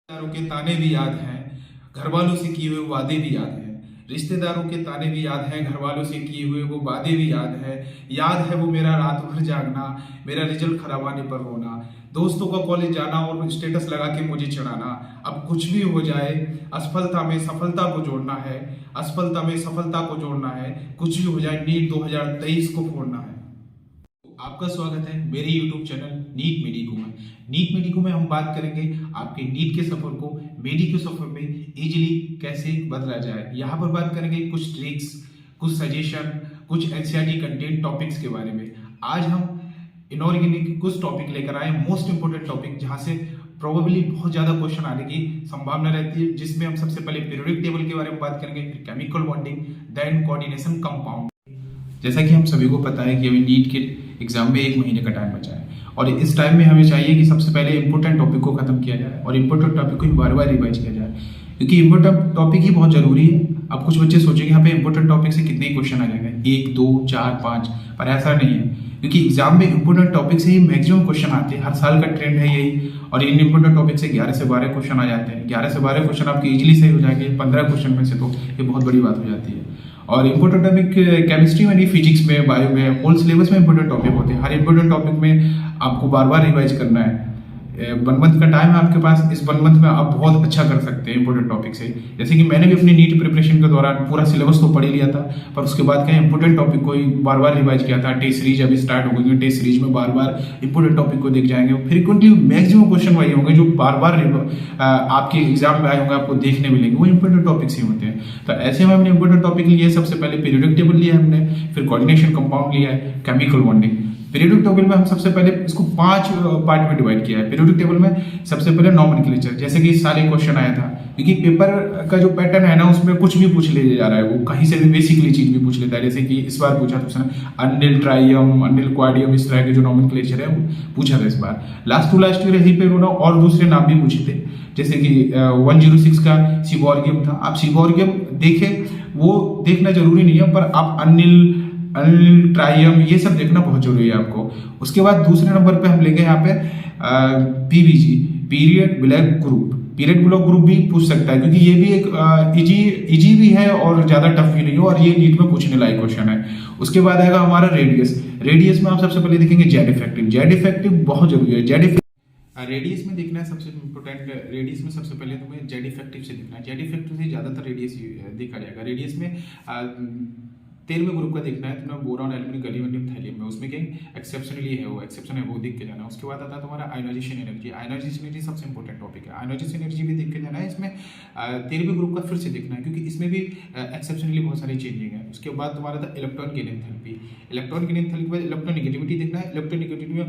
रिश्तेदारों के ताने भी याद हैं, घर वालों से किए हुए वादे भी याद हैं। रिश्तेदारों के ताने भी याद हैं, घर वालों से किए हुए वो वादे भी याद है वो मेरा रात भर जागना, मेरा रिजल्ट खराब आने पर रोना, दोस्तों का कॉलेज जाना और स्टेटस लगा के मुझे चढ़ाना। अब कुछ भी हो जाए, असफलता में सफलता को जोड़ना है, असफलता में सफलता को जोड़ना है, कुछ भी हो जाए नीट 2023 को फोड़ना है। आपका स्वागत है मेरे YouTube चैनल नीट मेडिको में। नीट मेडिको में हम बात करेंगे आपके नीट के सफर को मेडिको सफर में इजीली कैसे बदला जाए। यहाँ पर बात करेंगे कुछ ट्रिक्स, कुछ सजेशन, कुछ एनसीईआरटी कंटेंट टॉपिक्स के बारे में। आज हम इनऑर्गेनिक कुछ टॉपिक लेकर आए, मोस्ट इंपोर्टेंट टॉपिक, जहाँ से प्रोबेबली बहुत ज्यादा क्वेश्चन आने की संभावना रहती है, जिसमें हम सबसे पहले पीरियोडिक टेबल के बारे में बात करेंगे, फिर chemical bonding, then coordination compound. जैसा कि हम सभी को पता है कि अभी नीट के एग्जाम में 1 महीने का टाइम बचा है और इस टाइम में हमें चाहिए कि सबसे पहले इंपॉर्टेंट टॉपिक को खत्म किया जाए और इंपॉर्टेंट टॉपिक को बार बार रिवाइज किया जाए, क्योंकि इंपॉर्टेंट टॉपिक ही बहुत जरूरी है। अब कुछ बच्चे सोचेंगे यहाँ पे इंपॉर्टेंट टॉपिक से कितने क्वेश्चन आ जाएंगे, 1 2 4 5, पर ऐसा नहीं है, क्योंकि एग्जाम में इंपॉर्टेंट टॉपिक से ही मैक्सिमम क्वेश्चन आते हैं। हर साल का ट्रेंड है यही, और इन इंपॉर्टेंट टॉपिक से 11 से 12 क्वेश्चन आ जाते हैं। 11 से 12 क्वेश्चन आपके इजीली सही हो जाएंगे 15 क्वेश्चन में से, तो ये बहुत बड़ी बात हो जाती है। और इंपॉर्टेंट टॉपिक केमिस्ट्री में नहीं, फिजिक्स में, बायो में, होल सिलेबस में इंपॉर्टेंट टॉपिक होते हैं। हर इंपॉर्टेंट टॉपिक में आपको बार बार रिवाइज करना है। 1 मंथ का टाइम है आपके पास, इस 1 मंथ में आप बहुत अच्छा कर सकते हैं इंपॉर्टेंट टॉपिक से। जैसे कि मैंने भी अपनी नीट प्रिपरेशन के दौरान पूरा सिलेबस तो पढ़ ही लिया था, पर उसके बाद क्या इंपॉर्टेंट टॉपिक को बार बार रिवाइज किया था। टेस्ट सीरीज अभी स्टार्ट हो गई है, टेस्ट सीरीज में बार बार इंपॉर्टेंट टॉपिक को देख जाएंगे। फ्रीक्वेंटली मैक्सिमम क्वेश्चन वही होंगे जो बार बार आपके एग्जाम में आए होंगे, आपको देखने मिलेंगे, वो इंपॉर्टेंट टॉपिक्स ही होते हैं। तो ऐसे में हमने इंपॉर्टेंट टॉपिक लिए, सबसे पहले पीरियोडिक टेबल लिया है हमने, फिर कोऑर्डिनेशन कंपाउंड लिया है, केमिकल बॉन्डिंग। पीरियोडिक टेबल में हम सबसे पहले इसको 5 पार्ट में डिवाइड किया है। पीरियोडिक टेबल में सबसे पहले नॉमेनक्लेचर, जैसे कि सारे क्वेश्चन आया था, क्योंकि पेपर का जो पैटर्न है ना, उसमें कुछ भी पूछ ले जा रहा है, वो कहीं से भी बेसिकली चीज भी पूछ लेता है। जैसे कि इस बार पूछा था उसने अनिल ट्राइयम, अनिल क्वाडियम, इस तरह के जो नॉमेनक्लेचर है वो पूछा था इस बार। लास्ट टू लास्ट ईयर यहीं पे उन्होंने और दूसरे नाम भी पूछे थे, जैसे कि 106 का सीबोर्गियम था। आप सीबोर्गियम देखें, वो देखना जरूरी नहीं है, पर आप अनिल ट्राइयम ये सब देखना बहुत जरूरी है आपको। उसके बाद दूसरे नंबर पे हम लेंगे यहाँ पे PVG, period block group. Period block group भी पूछ सकता है, क्योंकि ये भी एक इजी भी है और ज्यादा टफ भी नहीं है, और ये नीट में पूछने लायक क्वेश्चन है। उसके बाद आएगा हमारा रेडियस। रेडियस में आप सबसे पहले देखेंगे जेड इफेक्टिव। जेड इफेक्टिव बहुत जरूरी है। जेड रेडियस में देखना है सबसे इम्पोर्टेंट। रेडियस में सबसे पहले तुम्हें जेड इफेक्टिव से देखना है। जेड इफेक्टिव से ज्यादातर रेडियस देखा जाएगा। रेडियस में 13वें ग्रुप का देखना है तुम्हें, बोरॉन, एल्यूमिनियम, गैलियम, थैलियम में। उसमें क्या एक्सेप्शनली है, वो एक्सेप्शन है, वो देख के जाना है। उसके बाद आता है तुम्हारा आयोनाइजेशन एनर्जी। आयोनाइजेशन एनर्जी सबसे इंपॉर्टेंट टॉपिक है। आयोनाइजेशन एनर्जी भी देख के जाना है। इसमें 13वें ग्रुप का फिर से देखना है, क्योंकि इसमें भी एक्सेप्शनली बहुत सारी चेंजिंग है। उसके बाद तुम्हारा था electron gain enthalpy. Electron gain enthalpy के बाद इलेक्ट्रोनिगेटिविटी देखना है। इलेक्ट्रोनिगेटिविटी में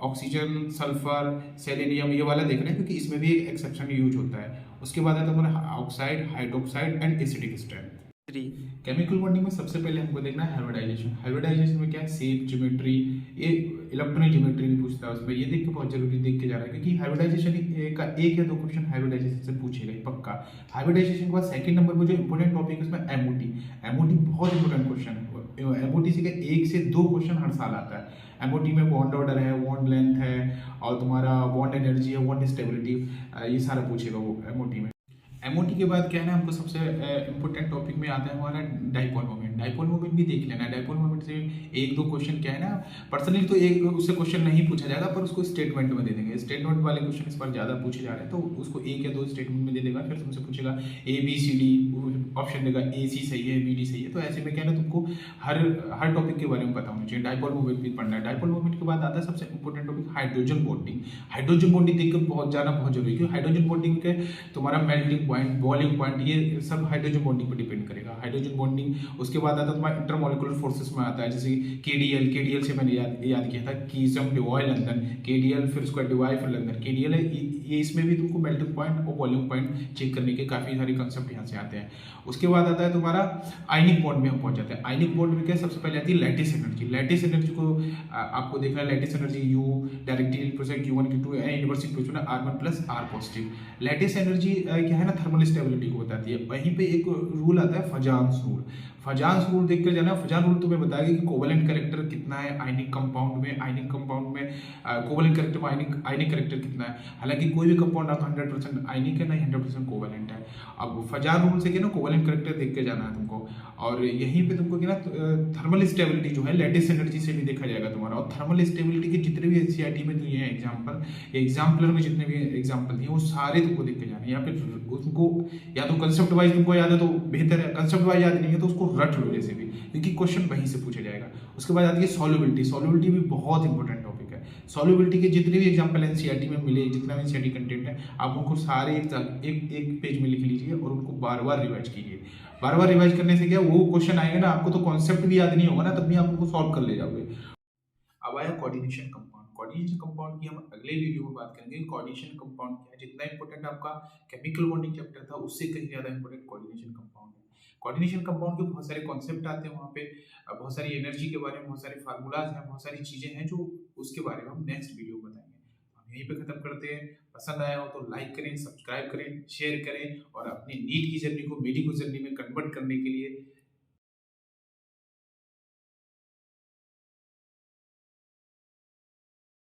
ऑक्सीजन, सल्फर, सेलेनियम, ये वाला देखना है, क्योंकि इसमें भी एक्सेप्शन यूज होता है। उसके बाद आता है तुम्हारा oxide, hydroxide and acidic strength. Chemical bonding में सबसे पहले हमको देखना है हाइब्रिडाइजेशन। हाइब्रिडाइजेशन में क्या है, शेप, ज्योमेट्री, ये इलेक्ट्रॉनिक ज्योमेट्री भी पूछता है उसमें। ये देख के बहुत जरूरी देख के जा रहा है, क्योंकि हाइब्रिडाइजेशन का 1 या 2 क्वेश्चन हाइब्रिडाइजेशन से पूछेगा पक्का। हाइब्रिडाइजेशन के बाद सेकंड नंबर पर जो इंपॉर्टेंट टॉपिक है उसमें एमओटी। एमओटी बहुत इंपॉर्टेंट क्वेश्चन है। एमओटी से 1 से 2 क्वेश्चन हर साल आता है। एमओटी में बॉन्ड ऑर्डर है, बॉन्ड लेंथ है, और तुम्हारा बॉन्ड एनर्जी है, बॉन्ड स्टेबिलिटी, ये सारा पूछेगा वो एमओटी में। एमओटी के बाद क्या है ना, हमको सबसे इंपॉर्टेंट टॉपिक में आता है हमारा डाइपोल मोमेंट। डाइपोल मोमेंट भी देख लेना है। डाइपोल मोमेंट से 1-2 क्वेश्चन क्या है ना, पर्सनली तो एक उससे क्वेश्चन नहीं पूछा जाएगा, पर उसको स्टेटमेंट में दे देंगे। स्टेटमेंट वाले क्वेश्चन इस बार ज्यादा पूछे जा रहे हैं, तो उसको 1 या 2 स्टेटमेंट में दे देगा। फिर तुमसे पूछेगा ABCD, ऑप्शन देगा AC सही है, BD सही है। तो ऐसे में क्या है ना, तुमको हर टॉपिक के बारे में पता होना चाहिए। डाइपोल मोमेंट भी पढ़ना है। डाइपोल मोमेंट के बाद आता है सबसे important topic hydrogen bonding. Hydrogen bonding देखकर बहुत जाना बहुत जरूरी है, क्योंकि हाइड्रोजन बॉन्डिंग के तुम्हारा मेल्टिंग पॉइंट, बॉइलिंग पॉइंट, ये सब हाइड्रोजन बॉन्डिंग पर डिपेंड करेगा। हाइड्रोजन बॉन्डिंग उसके बाद आता है तुम्हारा इंटरमॉलिक्यूलर फोर्सेस में आता है, जैसे KDL से मैंने याद किया था, कीसम, डिवाई, लंदन, KDL, फिर उसका डिवाई, फिर लंदन, KDL है ये। इसमें भी तुमको मेल्टिंग पॉइंट और बॉइलिंग पॉइंट चेक करने के काफी सारे कंसेप्ट यहाँ से आते हैं। उसके बाद आता है तुम्हारा आयनिक बॉन्ड में हम पहुंच जाते हैं। आयनिक बॉन्ड में क्या सबसे पहले आती है लैटिस एनर्जी। लैटिस एनर्जी को आपको देखना है। Lattice energy U directly process Q1 Q2 inverse equation R1 + R positive. Lattice energy क्या है ना, थर्मल स्टेबिलिटी को बताती है। वहीं पे एक रूल आता है फजान्स रूल। फजान्स रूल देख कर जाना। फजान रूल तुम्हें बताएगा कि कोवेलेंट कैरेक्टर कितना है आयनिक कंपाउंड में, कोवेलेंट कैरेक्टर में आयनिक कैरेक्टर कितना है। हालांकि कोई भी कंपाउंड आपका 100% आयनिक है, ना 100% कोवेलेंट है। अब फजान रूल से क्या ना कोवेलेंट कैरेक्टर देख के जाना है तुमको। और यहीं पे तुमको क्या ना थर्मल स्टेबिलिटी जो है लैटिस एनर्जी से भी देखा जाएगा तुम्हारा। और थर्मल स्टेबिलिटी के जितने भी एनसीईआरटी में दिए हैं एग्जाम्पल, एग्जाम्पलर में जितने भी एग्जाम्पल दिए वो सारे तुमको देख के जाने। या फिर उनको या तो कंसेप्ट वाइज तुमको याद है तो बेहतर है, कंसेप्ट वाइज याद नहीं है तो उसको रट लो जैसे भी, क्योंकि क्वेश्चन वहीं से पूछा जाएगा। उसके बाद आती है सॉल्युबिलिटी। सॉल्युबिलिटी भी बहुत इंपॉर्टेंट टॉपिक है। सॉल्युबिलिटी के जितने भी एग्जाम्पल एनसीईआरटी में मिले, जितना भी एनसीईआरटी कंटेंट है, आप उनको सारे एक पेज में लिख लीजिए और उनको बार बार रिवाइज कीजिए। बार बार रिवाइज करने से क्या वो क्वेश्चन आएगा ना, आपको तो कॉन्सेप्ट भी याद नहीं होगा ना, तब भी आप उनको सॉल्व कर ले जाओगे। अब आया कोऑर्डिनेशन कंपाउंड। कोऑर्डिनेशन कंपाउंड की हम अगले वीडियो में बात करेंगे। कोऑर्डिनेशन कंपाउंड क्या है, जितना इंपॉर्टेंट आपका केमिकल बॉन्डिंग चैप्टर था उससे कहीं ज्यादा इंपॉर्टेंट कोऑर्डिनेशन कंपाउंड है। कोऑर्डिनेशन कंपाउंड के बहुत सारे कॉन्सेप्ट आते हैं वहाँ पे, बहुत सारी एनर्जी के बारे में बहुत सारे फार्मूलाज हैं, बहुत सारी चीजें हैं जो उसके बारे में हम नेक्स्ट वीडियो में बताएंगे। हम यहीं पे खत्म करते हैं। पसंद आया हो तो लाइक करें, सब्सक्राइब करें, शेयर करें और अपनी नीट की जर्नी को मेडिको जर्नी में कन्वर्ट करने के लिए